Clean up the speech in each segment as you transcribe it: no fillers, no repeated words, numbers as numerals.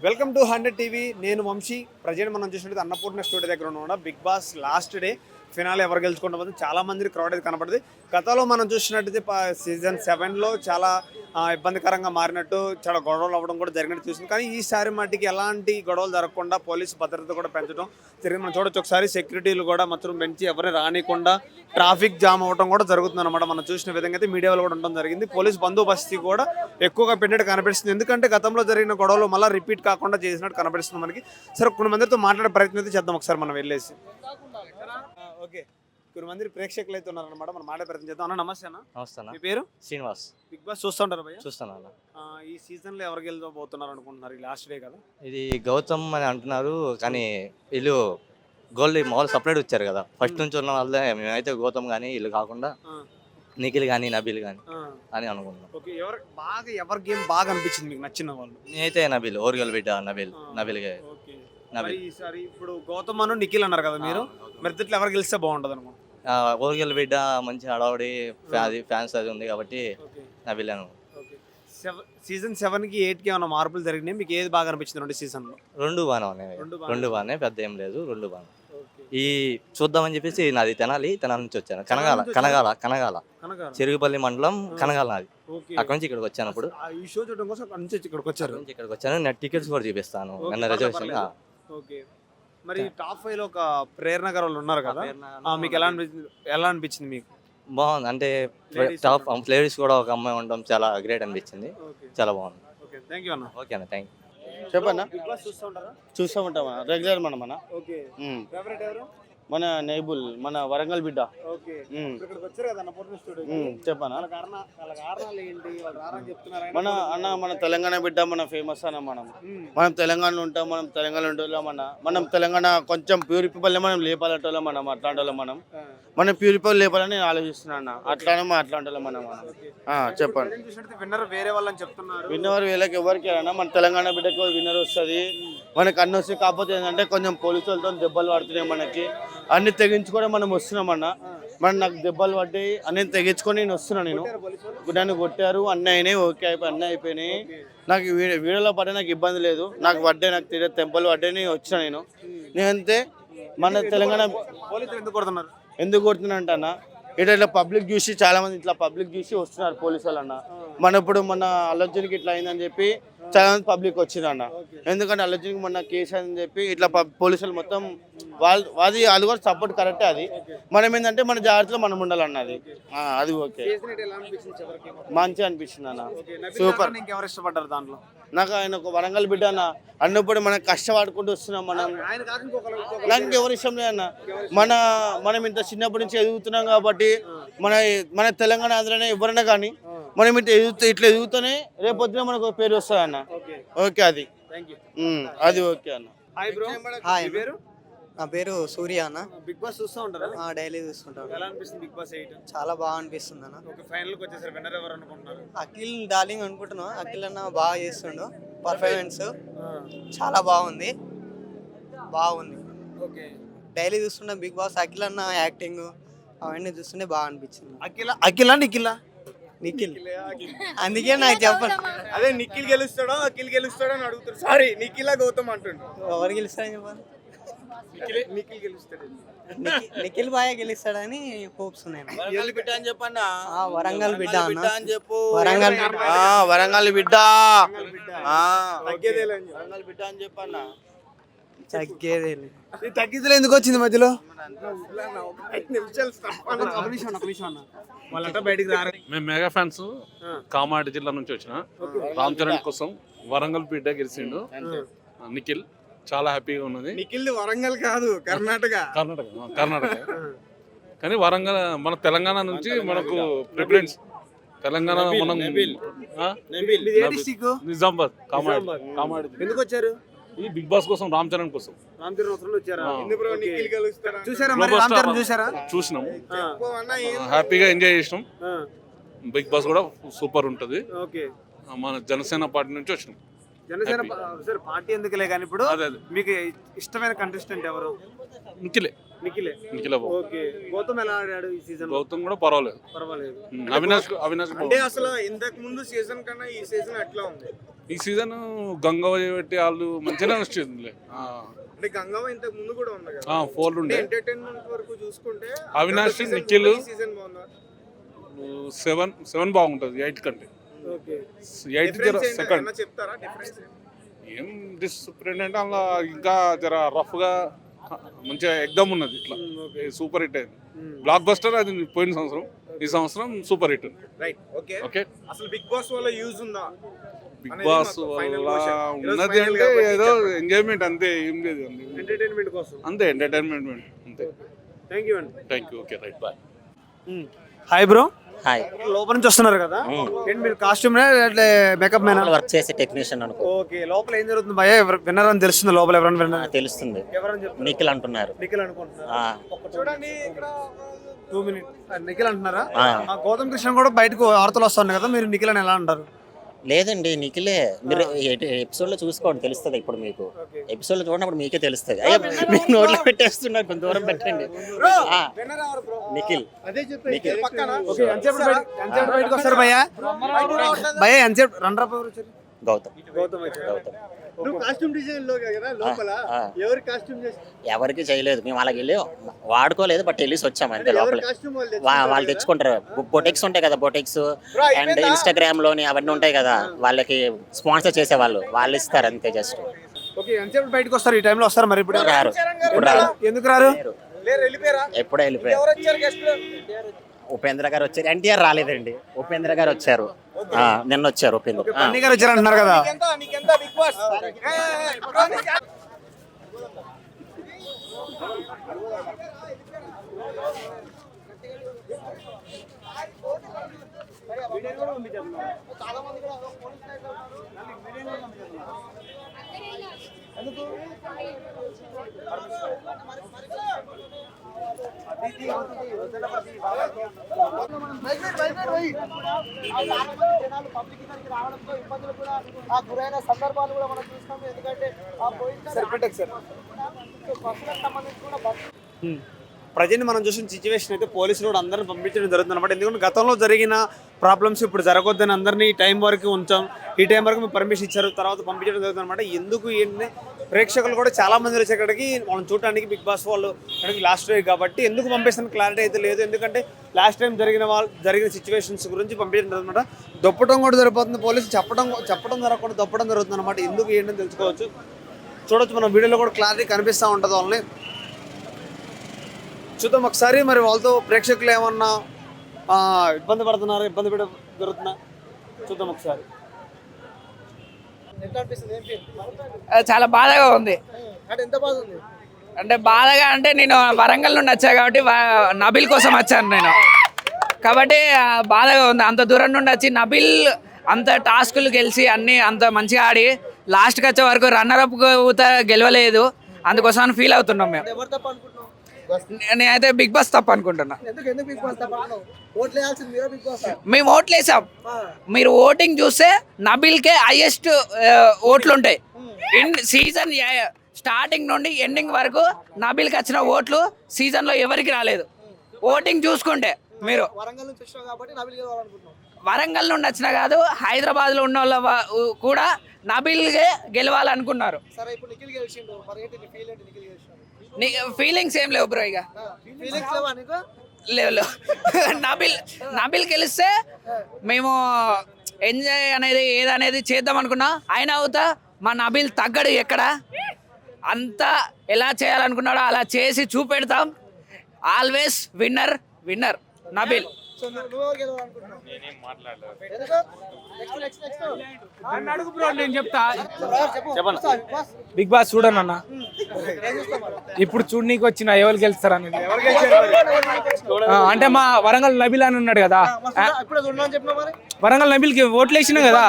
Welcome to 100 TV. నేను Vamsi. Present మనం చూసినట్టు అన్నపూర్ణ స్టూడియో దగ్గర ఉన్నాం. Bigg Boss last day finale ఎవరు గెలుచుకుంటాం చాలా మంది క్రౌడ్ అయితే కనపడుతుంది. గతంలో మనం చూసినట్టయితే సీజన్ 7లో చాలా ఇబ్బందికరంగా మారినట్టు చాలా గొడవలు అవ్వడం కూడా జరిగినట్టు చూసింది. కానీ ఈసారి మట్టికి ఎలాంటి గొడవలు జరగకుండా పోలీసు భద్రత కూడా పెంచడం జరిగింది. మనం చూడొచ్చు, ఒకసారి సెక్యూరిటీలు కూడా మొత్తం పెంచి ఎవరిని రానికుండా ట్రాఫిక్ జామ్ అవ్వడం కూడా జరుగుతుంది అనమాట. మనం చూసిన విధంగా అయితే మీడియాలో కూడా ఉండడం జరిగింది. పోలీస్ బందోబస్తు కూడా ఎక్కువగా పెట్టినట్టు కనిపిస్తుంది. ఎందుకంటే గతంలో జరిగిన గొడవలు మళ్ళీ రిపీట్ కాకుండా చేసినట్టు కనిపిస్తుంది మనకి. సరే, కొన్ని మందితో మాట్లాడే ప్రయత్నం అయితే చేద్దాం ఒకసారి మనం వెళ్ళేసి. ఓకే, కొన్ని మంది ప్రేక్షకులు అయితే ఉన్నారనమాట. మనం మాట్లాడే ప్రయత్నం చేద్దాం. అన్న నమస్తే. అన్న నమస్తే అన్న. మీ పేరు? శ్రీనివాస్. బిగ్ బాస్ చూస్తుంటారు భయ్య? చూస్తాను అన్న. ఈ సీజన్లో ఎవరు గెలవబోతున్నారు అనుకుంటున్నారు? ఈ లాస్ట్ డే కదా, ఇది గౌతమ్ అని అంటున్నారు, కానీ వీళ్ళు గోల్డ్ మామూలు సపరేట్ వచ్చారు కదా. ఫస్ట్ నుంచి ఉన్న వాళ్ళే. మేమైతే గౌతమ్ కానీ వీళ్ళు కాకుండా నిఖిల్ కానీ నబీల్ కానీ అని అనుకుంటున్నాం. ఓకే, ఎవరి గేమ్ బాగా అనిపించింది మీకు, నచ్చిన వాళ్ళు? నేనైతే నబీల్, ఓరిగల్ బిడ్డ నబీల్. ఈసారి ఇప్పుడు గౌతమ్ అను నిఖిల్ అన్నారు కదా మీరు, మరి ఇద్దరు ఎవరు గెలిస్తే బాగుంటుంది అనుకుంటున్నారు? ఓరిగల్ బిడ్డ మంచి హడావుడి ఫ్యాన్స్ అది ఉంది కాబట్టి నబీల్ అను. సీజన్ 7కి 8కి ఏమైనా మార్పులు జరిగినాయి? మీకు ఏది బాగా అనిపించింది రెండు సీజన్లో? రెండు బాగానే ఉన్నాయి. రెండు బాగానే, పెద్ద ఏం లేదు, రెండు బాగా. ఈ చూద్దామని చెప్పేసి నాది తెనాలి నుంచి వచ్చాను. కనగాల చెరుగుపల్లి మండలం కనగాల నాది. అక్కడ నుంచి ఇక్కడికి వచ్చాను. ఇప్పుడు ఈ షో చూడడం కోసం అక్కడి నుంచి ఇక్కడికి వచ్చాను. నేను టికెట్స్ కూడా చూపిస్తాను, నిన్న రిజర్వేషన్. ఓకే, మరి టాప్ 5లో ఒక ప్రేరణ గారు వాళ్ళు ఉన్నారు కదా, మీకు ఎలా అనిపించింది మీకు? బాగుంది. అంటే టాప్ లేడీస్ కూడా ఒక అమ్మాయి ఉండడం చాలా గ్రేట్ అనిపించింది. చాలా బాగుంది. ఓకే, థ్యాంక్ యూ అన్న. ఓకే అన్న, థ్యాంక్ యూ. చెప్పన్నా. చూస్తూ ఉంటామా రెగ్యులర్ మన ఓకే, ఫేవరెట్ ఎవరు? మన నైబుల్, మన వరంగల్ బిడ్డ. ఓకే, ఇక్కడికి వచ్చారు కదా అన్నపూర్ణ స్టూడియో. చెప్పనా. కారణాలు ఏంటి, వాళ్ళు రారని చెప్తున్నారు. మన తెలంగాణ బిడ్డ, మన ఫేమస్ అన్న. మనం తెలంగాణలో ఉంటాం, మనం తెలంగాణ ఉంటోళ్ళం అన్న. మనం తెలంగాణ కొంచెం ప్యూర్ పీపుల్ మనం లేపాలంటోళ్ళం మనం, అట్లాంటి వాళ్ళం మనం ప్యూర్ పీపుల్ లేపాలని నేను ఆలోచిస్తున్నా అన్న. అట్లానే అట్లాంటి వాళ్ళం మనం. చెప్పండి. విన్నర్ వేరే వాళ్ళని చెప్తున్నారు. విన్నర్ వీళ్ళకి ఎవరికి అన్న, మన తెలంగాణ బిడ్డకి విన్నర్ వస్తుంది, మనకి అన్ని వస్తాయి. కాకపోతే ఏంటంటే కొంచెం పోలీసు వాళ్ళతో దెబ్బలు పడుతున్నాయి మనకి. అన్ని తెగించుకొని మనం వస్తున్నామన్నా. నాకు దెబ్బలు పడ్డాయి, అన్ని తెగించుకొని నేను వస్తున్నాను. నన్ను కొట్టారు, అన్నీ అయినాయి. ఓకే, అన్నీ అయిపోయినాయి. నాకు వీడియోలో పడ్డా నాకు ఇబ్బంది లేదు. నాకు పడ్డాయి, నాకు తిరిగి తెంపలు పడ్డాయి, నేను వచ్చిన. నేనంతే. మన తెలంగాణ ఎందుకు కొడుతున్నా అంటన్నా, ఇట్లా పబ్లిక్ చూసి చాలా మంది ఇట్లా పబ్లిక్ చూసి వస్తున్నారు పోలీసు వాళ్ళు అన్న. ఇప్పుడు మన అల్లర్జున్కి ఇట్లా అయిందని చెప్పి చాలా మంది పబ్లిక్ వచ్చింది అన్న. ఎందుకంటే అల్లర్జున్కి మొన్న కేసు అని చెప్పి ఇట్లా పోలీసులు మొత్తం వాళ్ళు కూడా సపోర్ట్ కరెక్టే. అది మనం ఏంటంటే మన జాగ్రత్తలో మనం ఉండాలన్న. అది ఓకే, మంచిగా అనిపించింది అన్న. సూపర్. ఇష్టపడ్డారు దాంట్లో? నాకు ఆయన ఒక వరంగల్ బిడ్డ అన్న. అన్నప్పుడు మనం కష్టపడుకుంటూ వస్తున్నాం మనం. నాకు ఎవరి ఇష్టం లేదన్న. మనం ఇంత చిన్నప్పటి నుంచి ఎదుగుతున్నాం కాబట్టి మన తెలంగాణ ఆంధ్రనే ఎవరైనా కానీ మనం ఇట్లా ఎదుగుతూనే రేపొద్దున మనకు పేరు వస్తుంది అన్న. ఓకే, అది ఓకే అన్న. నా పేరు సూర్య అన్న. బిగ్ బాస్ చూస్తూ ఉంటారా? డైలీ చూస్తుంటాను. ఎలా అనిపిస్తుంది బిగ్ బాస్ 8? చాలా బాగా అనిపిస్తుంది అన్న. ఫైనల్కి వచ్చేసారు, విన్నర్ ఎవరు అనుకుంటున్నారు? అఖిల్ డార్లింగ్ అనుకుంటున్నా. అఖిల్ అన్న బాగా చేస్తుండు, పర్ఫార్మెన్స్ చాలా బాగుంది. ఓకే, డైలీ చూస్తుంటే బిగ్ బాస్. అఖిల్ అన్న యాక్టింగ్ అవన్నీ చూస్తుంటే బాగా అనిపించింది. నిఖిల్ అందుకే నాకు చెప్పండి. అదే నిఖిల్ గెలుస్తాడో అఖిల్ గెలుస్తాడో అని అడుగుతారు. సారీ, నిఖిల్ గౌతమ్ అంటుండు. ఎవరు గెలుస్తాడని చెప్పాలి? నిఖిల్ గెలుస్తాడు. నిఖిల్ బాగా గెలుస్తాడని హోప్స్ ఉన్నాయి. బిడ్డ అని చెప్పన్నా. వరంగల్ బిడ్డ అన్న అని చెప్పు. వరంగల్ బిడ్డ బిడ్డ అని చెప్పన్నా. తగ్గిదలే ఎందుకు వచ్చింది మధ్యలో? వాళ్ళంతా బయటికి రారు. మేము మెగా ఫ్యాన్స్. కామారెడ్డి జిల్లా నుంచి వచ్చిన రామ్ చరణ్ కోసం వరంగల్ బిడ్డ గెలిచిండు నిఖిల్. చాలా హ్యాపీగా ఉన్నది. నిఖిల్ వరంగల్ కాదు, కర్ణాటక. కానీ వరంగల్ మన తెలంగాణ నుంచి మనకు ప్రిఫరెన్స్. తెలంగాణ మనం నిజామాబాద్ కామారెడ్డి. ఎందుకు వచ్చారు? ఈ బిగ్ బాస్ కోసం, రామ్ చరణ్ కోసం. చూసినాం, హ్యాపీగా ఎంజాయ్ చేసినాం. బిగ్ బాస్ కూడా సూపర్ ఉంటది. మన జనసేన పార్టీ నుంచి వచ్చినాం. జనసేన పార్టీ ఎందుకులే కానీ ఇప్పుడు మీకు ఇష్టమైన కంటెస్టెంట్ ఎవరు? నిఖిలే. నిఖిలే. నిఖిలే బాబు. ఓకే, గౌతమ్ ఎలా ఆడాడు ఈ సీజన్? గౌతమ్ కూడా పర్వాలేదు. పర్వాలేదు. అవినాష్ అంటే అసలు ఇంతకు ముందు సీజన్ కన్నా ఈ సీజన్ ఎట్లా ఉంది? ఈ సీజన్ గంగవ్వ పెట్టి వాళ్ళు మంచిగా వచ్చింది. అంటే గంగవ్వ ఇంతకు ముందు కూడా ఉంది కదా, 4 ఉండే. ఎంటర్టైన్మెంట్ వరకు చూసుకుంటే అవినాష్, నిఖిల్ సీజన్ బాగుందా? 7 బాగుంటుంది 8 కంటే. ఓకే, 8 సెకండ్ చెప్తారా డిఫరెన్స్? ఏం డిఫరెంట్ అంటే అలా ఇంకా జర రఫ్ గా మంచిగా ఎగ్దమ్ ఉన్నది. ఇట్లా సూపర్ హిట్ అయింది. బ్లాక్ బస్టర్ అది పోయిన సంవత్సరం, ఈ సంవత్సరం super hit. Right. Okay, okay. అసలు బిగ్ బాస్ వల్ల యూజ్ ఉందా? బిగ్ బాస్ వల్ల ఉన్నది అంటే ఏదో ఎంజాయ్మెంట్ అంతే, ఏం లేదు. ఎంటర్టైన్మెంట్ కోసం అంతే, ఎంటర్టైన్మెంట్ అంతే. థ్యాంక్ యూ అండి. Thank you. Okay, right, bye. Hi bro. Hi. లోపల నుంచి వస్తున్నారు కదా, ఏంటి మీరు కాస్ట్యూమ్ మేకప్ మేనా? వర్క్ చేసే టెక్నీషియన్ అనుకో. ఓకే, లోపల ఏం జరుగుతుంది భయ? విన్నర్ అని తెలుస్తుంది లోపల? ఎవరైనా విన్నర్ తెలుస్తుంది. ఎవరని చెప్తారు? నిఖిల్ అంటున్నారు. నిఖిల్ అనుకుంటున్నారు. చూడండి ఇక్కడ 2 minutes నిఖిల్ అంటున్నారా? గౌతమ్ కృష్ణ కూడా బయటకు వార్తలు వస్తున్నాయి కదా, మీరు నిఖిల్ అని ఎలా అంటారు? లేదండి, నిఖిలే. మీరు ఎపిసోడ్ లో చూసుకోండి, తెలుస్తుంది. ఇప్పుడు మీకు ఎపిసోడ్ లో చూడనప్పుడు మీకే తెలుస్తుంది. అయ్యా మీరు నోట్లో పెట్టేస్తున్నారు, కొంత దూరం పెట్టండి. నిఖిల్. నిఖిల్ బయటకు వస్తారు భయ్యా. భయ్యా ఎంతసేపు run Gautam. Gautam costume design లో కదా లోపల ఎవరి కాస్ట్యూమ్ చేసి? ఎవరికి చేయలేదు, మేము అలాగ వెళ్ళి వాడుకోలేదు, బట్ వెళ్ళేసి వచ్చాము అంతే. లోపల వాళ్ళు తెచ్చుకుంటారు. బొటెక్స్ ఉంటాయి కదా, బొటెక్స్ అండ్ ఇన్స్టాగ్రామ్ లోని అవన్నీ ఉంటాయి కదా, వాళ్ళకి స్పాన్సర్ చేసే వాళ్ళు ఇస్తారు అంతే. జస్ట్ ఓకే, ఎంతసేపు బయటకు వస్తారు? ఈ టైంలో వస్తారు మరి? ఇప్పుడు రారు. ఇప్పుడు రారు. ఎందుకు రారు? ఎప్పుడే వెళ్ళిపోయారు. ఉపేంద్ర గారు వచ్చారు, ఎన్టీఆర్ రాలేదండి. ఉపేంద్ర గారు వచ్చారు, నిన్న వచ్చారు. ఉపేంద్ర గారు వచ్చారు అంటున్నారు కదా. సందర్భాలు కూడా మనం చూస్తాం. ఎందుకంటే ప్రజెంట్ మనం చూసిన సిచ్యువేషన్ అయితే పోలీసులు కూడా అందరిని పంపించడం జరుగుతుంది అనమాట. ఎందుకంటే గతంలో జరిగిన ప్రాబ్లమ్స్ ఇప్పుడు జరగొద్దని అందరినీ ఈ టైం వరకు ఉంచాం, ఈ టైం వరకు మేము పర్మిషన్ ఇచ్చారు, తర్వాత పంపించడం జరుగుతుంది అనమాట. ఎందుకు ఏంటంటే ప్రేక్షకులు కూడా చాలా మంది వచ్చి అక్కడికి మనం చూడడానికి బిగ్ బాస్ వాళ్ళు అక్కడికి లాస్ట్ డే కాబట్టి ఎందుకు పంపిస్తున్న క్లారిటీ అయితే లేదు. ఎందుకంటే లాస్ట్ టైం జరిగిన సిచ్యువేషన్స్ గురించి పంపించడం జరుగుతుంది అనమాట. దొప్పడం కూడా జరిగిపోతుంది, పోలీసులు చెప్పడం జరగకుండా దొప్పడం జరుగుతుంది అనమాట. ఎందుకు ఏంటని తెలుసుకోవచ్చు, చూడొచ్చు మనం వీడియోలో కూడా క్లారిటీ కనిపిస్తూ ఉంటుంది. వాళ్ళని చూద్దాం ఒకసారి. మరి వాళ్ళతో ప్రేక్షకులు ఏమన్నా ఇబ్బంది పడుతున్నారు, ఇబ్బంది జరుగుతున్నా చూద్దాం ఒకసారి. చాలా బాధగా ఉంది. ఎంత బాగుంది అంటే బాధగా అంటే నేను వరంగల్ నుండి వచ్చా కాబట్టి నబిల్ కోసం వచ్చాను నేను, కాబట్టి బాధగా ఉంది. అంత దూరం నుండి వచ్చి నబిల్ అంత టాస్కులు గెలిచి అన్ని అంత మంచిగా ఆడి లాస్ట్కి వచ్చే వరకు రన్నరప్ గెలవలేదు, అందుకోసం ఫీల్ అవుతున్నాం మేము. ఎవరు తప్ప అనుకుంటున్నావు? నేనైతే బిగ్ బాస్ తప్ప అనుకుంటున్నా. ఎందుకు బిగ్ బాస్ తప్ప అనుకున్నావు? ఓట్లు వేయాల్సింది మీరే బిగ్ బాస్. మేము ఓట్లు వేసాం. మీరు ఓటింగ్ చూస్తే నబిల్కే హైయెస్ట్ ఓట్లు ఉంటాయి. సీజన్ స్టార్టింగ్ నుండి ఎండింగ్ వరకు నబిల్కి వచ్చిన ఓట్లు సీజన్లో ఎవరికి రాలేదు. ఓటింగ్ చూసుకుంటే మీరు వరంగల్ నుంచి వచ్చావు కాబట్టి నబిల్ గెలవాలనుకుంటున్నావు. వరంగల్ నుండి వచ్చినా కాదు, హైదరాబాద్లో ఉన్న వాళ్ళ కూడా నబిల్గే గెలవాలనుకున్నారు. సరే, ఇప్పుడు నిఖిల్ గెలిచిండు, మరి ఏంటి నీ ఫీల్ ఏంటి? నిఖిల్ గెలిచిండు, ఫీలింగ్స్ ఏం లేవు బ్రో. ఇక ఫీలింగ్స్ లేవా నీకు? లేవు. నబిల్ గెలిస్తే మేము ఎంజాయ్ అనేది ఏదనేది చేద్దాం అనుకున్నా, అయినా అవుతా మా నబిల్ తగ్గడు ఎక్కడ. అంతా ఎలా చేయాలనుకున్నాడో అలా చేసి చూపెడతాం. Always winner Nabeel. సో నువ్వు గెలవాలనుకుంటున్నావు? నేనేం మాట్లాడలేదు. ఎందుకు? నెక్స్ట్ నేను చెప్తా. బిగ్ బాస్ చూడను అన్న, ఇప్పుడు చూడనీకి వచ్చిన ఎవరు గెలుస్తారు అనేది. అంటే మా వరంగల్ నబిల్ అని ఉన్నాడు కదా, వరంగల్ నబిల్ కి ఓట్లు వేసిన కదా.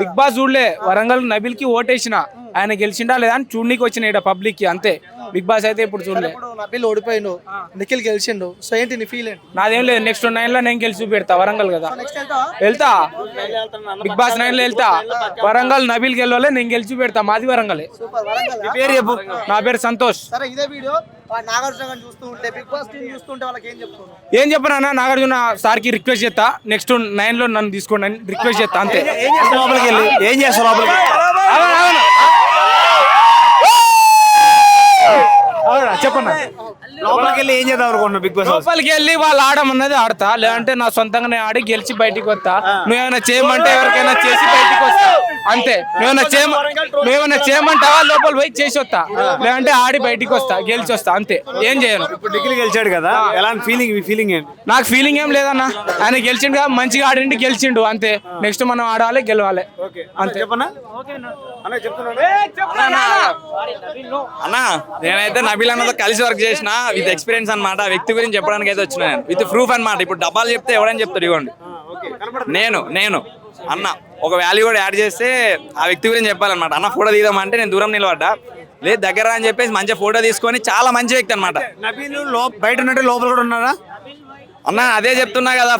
బిగ్ బాస్ చూడలే, వరంగల్ నబిల్ కి ఓటేసిన, ఆయన గెలిచిండా లేదా అని చూడనీకి వచ్చిన పబ్లిక్ కి అంతే. బిగ్ బాస్ అయితే ఇప్పుడు చూడలే. ఇప్పుడు నబిల్ ఓడిపోయిండు, నిఖిల్ గెలిచిండు, సో ఏంటి నీ ఫీల్ ఏంటి? నాదేం లేదు, నెక్స్ట్ 9 లో నేను గెలిచి పెడతా వరంగల్ కదా. నెక్స్ట్ వెళ్తావా? వెళ్తా, బిగ్ బాస్ 9 లో వెళ్తా. వరంగల్ నబీల్ గెలవాలి, నేను గెలిచి పెడతా. మాది వరంగలే. సూపర్ వరంగల్. పేరు చెప్పు. నా పేరు సంతోష్. సరే ఇదే వీడియో నాగార్జున గారిని చూస్తూ ఉంటే, బిగ్ బాస్ టీం చూస్తుంటే వాళ్ళకి ఏం చెప్తున్నావు? ఏం చెప్పనా, నాగార్జున సార్కి రిక్వెస్ట్ చేస్తా, నెక్స్ట్ 9 లో నన్ను తీసుకోండి అని రిక్వెస్ట్ చేస్తా అంతే. ఏం చేస్తావు లోపలికి వెళ్ళి? ఏం చేస్తావు లోపలికి? చెప్పన్నా, లోపలికి వెళ్ళి ఏం చేద్దాం అనుకుంటున్నావు బిగ్ బాస్ హౌస్? లోపలికి వెళ్ళి వాళ్ళు ఆడమన్నది ఆడతా, లేదంటే నా సొంతంగా నేను ఆడి గెలిచి బయటికి వస్తా. నువ్వేమైనా చేయమంటే ఎవరికైనా చేసి బయటికి వస్తా అంతే. నువ్వేమైనా చేయమంటావా, లోపల పోయి చేసి వస్తా, లేదంటే ఆడి బయటికి వస్తా, గెలిచి వస్తా అంతే. ఏం చేయను. ఇప్పుడు నిఖిల్ గెలిచాడు కదా, ఎలాంటి ఫీలింగ్? మీ ఫీలింగ్ ఏంటి? నాకు ఫీలింగ్ ఏం లేదన్నా, ఆయన గెలిచిండు కదా, మంచిగా ఆడిండి గెలిచిండు అంతే. నెక్స్ట్ మనం ఆడాలి, గెలవాలి అంతే. చెప్పనా అన్న? చెప్తున్నాడు అన్నా, నేనైతే నబీల్ అన్నతో కలిసి వర్క్ చేసిన విత్ ఎక్స్పీరియన్స్ అన్నమాట. ఆ వ్యక్తి గురించి చెప్పడానికి అయితే వచ్చిన నేను విత్ ప్రూఫ్ అన్నమాట. ఇప్పుడు డబ్బాలు చెప్తే ఎవరైనా చెప్తారు, ఇవ్వండి. నేను అన్న ఒక వాల్యూ కూడా యాడ్ చేస్తే ఆ వ్యక్తి గురించి చెప్పాలన్నమాట. అన్న ఫోటో తీద్దామంటే నేను దూరం నిలబడ్డా, లేదు దగ్గర అని చెప్పేసి మంచిగా ఫోటో తీసుకొని, చాలా మంచి వ్యక్తి అనమాట. నబీల్ బయట ఉన్నట్టు లోపల కూడా ఉన్నారా అన్న? అదే చెప్తున్నా కదా,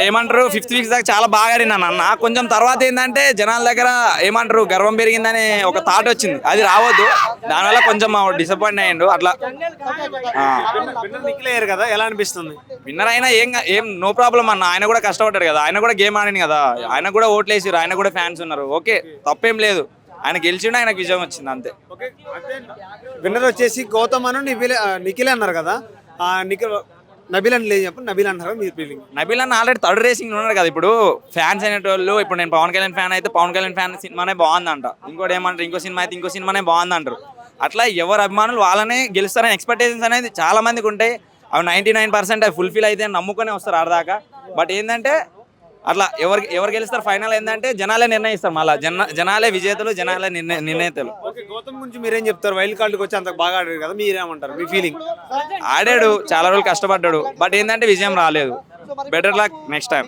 ఏమంటారు 5th వీక్స్ దాకా చాలా బాగా ఆడినాను అన్న. కొంచెం తర్వాత ఏంటంటే జనాల దగ్గర ఏమంటారు గర్వం పెరిగిందని ఒక థాట్ వచ్చింది, అది రావద్దు. దానివల్ల కొంచెం డిసప్పాయింట్ అయ్యిండు అట్లా. నిఖిల్ అయ్యారు కదా, ఎలా అనిపిస్తుంది? విన్నర్ అయినా ఏం నో ప్రాబ్లం అన్న. ఆయన కూడా కష్టపడ్డాడు కదా, ఆయన కూడా గేమ్ ఆడింది కదా, ఆయన కూడా ఓట్లు వేసారు, ఆయన కూడా ఫ్యాన్స్ ఉన్నారు. ఓకే, తప్పేం లేదు. ఆయన గెలిచిండు, ఆయనకు విజయం వచ్చింది అంతే. విన్నర్ వచ్చేసి గౌతమ్ అను నిఖిల్ అన్నారు కదా, నబీల్ అని లేదు చెప్పండి, నబీల్ అన్నారు మీరు ఫీలింగ్? నబీల్ అన్న ఆల్రెడీ థర్డ్ రేసింగ్ ఉన్నాడు కదా. ఇప్పుడు ఫ్యాన్స్ అనేటోళ్ళు, ఇప్పుడు నేను పవన్ కళ్యాణ్ ఫ్యాన్ అయితే పవన్ కళ్యాణ్ ఫ్యాన్ సినిమానే బాగుందంట, ఇంకోటి ఏమంటారు ఇంకో సినిమా అయితే ఇంకో సినిమానే బాగుందంటారు. అట్లా ఎవరు అభిమానులు వాళ్ళనే గెలుస్తారని ఎక్స్పెక్టేషన్స్ అనేది చాలా మందికి ఉంటాయి. అవి 99% అవి ఫుల్ఫిల్ అయితే నమ్ముకొని వస్తారు ఆడదాకా. బట్ ఏంటంటే అట్లా ఎవరు గెలుస్తారు ఫైనల్ ఏంటంటే జనాలే నిర్ణయిస్తారు. మళ్ళీ జనాలే విజేతలు, జనాలే నిర్ణేతలు. గౌతమ్ గురించి మీరేం చెప్తారు? వైల్డ్ కార్డుకి వచ్చి అంత బాగా ఆడారు కదా, మీరేమంటారు? మీ ఫీలింగ్? ఆడాడు, చాలా రోజులు కష్టపడ్డాడు, బట్ ఏంటంటే విజయం రాలేదు. Better luck next time.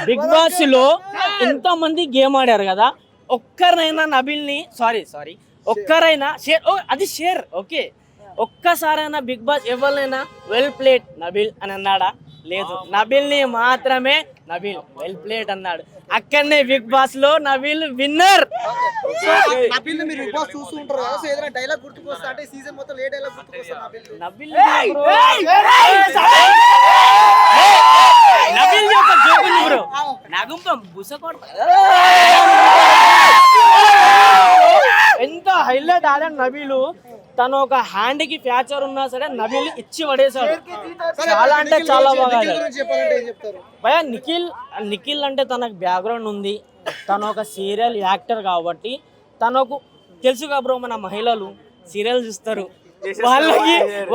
Bigg Boss లో ఎంతో మంది గేమ్ ఆడారు కదా, ఒక్కరైనా నబిల్ని ఒక్కరైనా షేర్ అది షేర్ ఓకే, ఒక్కసారైనా బిగ్ బాస్ ఎవరినైనా వెల్ ప్లేడ్ నబిల్ అని అన్నాడా? లేదు, నబిల్ని మాత్రమే నబిల్ వెల్ ప్లేడ్ అన్నాడు. అక్కడనే బిగ్ బాస్ లో నబిల్ విన్నర్. నబిల్ మీరు బిగ్ బాస్ చూస్తూ ఉంటారు కదా, సో ఏదైనా డైలాగ్ గుర్తుకొస్తా అంటే సీజన్ మొత్తం ఏ డైలాగ్ గుర్తుకొస్తా? నబిల్ నబిల్ యొక్క జోక్ ఉంది బ్రో, నాగుంపం బుసకోట ఎంత హైలైట్ ఆడాడు నబీలు. తను ఒక హ్యాండ్ కి ఫ్రాక్చర్ ఉన్నా సరే నబీల్ ఇచ్చి పడేశాడు. చాలా అంటే చాలా బాగా భయ. నిఖిల్ అంటే తనకు బ్యాక్గ్రౌండ్ ఉంది, తను ఒక సీరియల్ యాక్టర్ కాబట్టి తనకు తెలుసుగా బ్రో. మన మహిళలు సీరియల్ చూస్తారు,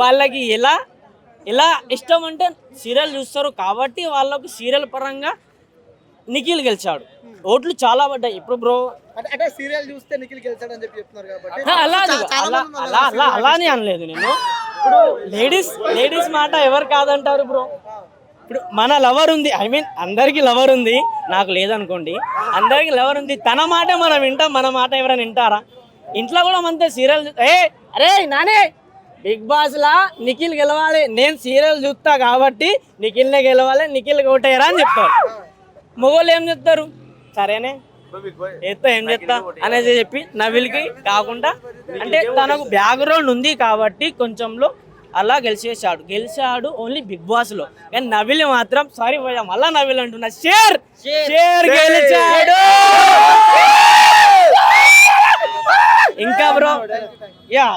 వాళ్ళకి ఎలా ఇష్టం అంటే సీరియల్ చూస్తారు కాబట్టి వాళ్ళకు సీరియల్ పరంగా నిఖిల్ గెలిచాడు. ఓట్లు చాలా పడ్డాయి ఇప్పుడు బ్రో. అంటే సీరియల్ చూస్తే నిఖిల్ గెలిచాడు అని చెప్పి చెప్తున్నారు కాబట్టి అలానే అనలేదు నేను. ఇప్పుడు లేడీస్ మాట ఎవరు కాదంటారు బ్రో. ఇప్పుడు మన లవర్ ఉంది, ఐ మీన్ అందరికి లవర్ ఉంది, నాకు లేదనుకోండి, అందరికి లవర్ ఉంది. తన మాట మనం వింటాం, మన మాట ఎవరైనా వింటారా? ఇంట్లో కూడా అంతే. సీరియల్ అరే నానే బిగ్ బాస్ లా నిఖిల్ గెలవాలి, నేను సీరియల్ చూస్తా కాబట్టి నిఖిల్నే గెలవాలి, నిఖిల్ ఓటేయరా అని చెప్తారు. మొగోళ్ళు ఏం చెప్తారు? సరేనే ఎత్తా ఏం చెప్తా అనేది చెప్పి నవిల్కి కాకుండా అంటే తనకు బ్యాక్గ్రౌండ్ ఉంది కాబట్టి కొంచెంలో అలా గెలిచాడు ఓన్లీ బిగ్ బాస్ లో. కానీ నవిల్ మాత్రం సారీ పోయా మళ్ళా నవిల్ అంటున్నా, షేర్ గెలిచాడు. ఇంకా బ్రో యా